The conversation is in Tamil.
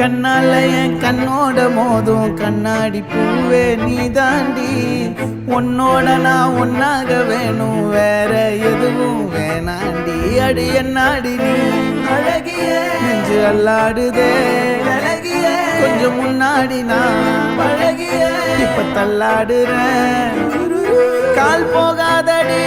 கண்ணால என் கண்ணோட மோதும் கண்ணாடி பூவே நீ தாண்டி உன்னோட நான் ஒன்னாக வேணும் வேற எதுவும் வேணாண்டி அடி என்னாடி நீ அழகிய நெஞ்சு அல்லாடுதே அழகிய கொஞ்சம் முன்னாடி நான் அழகிய இப்ப தள்ளாடுறேன் கால் போகாதடி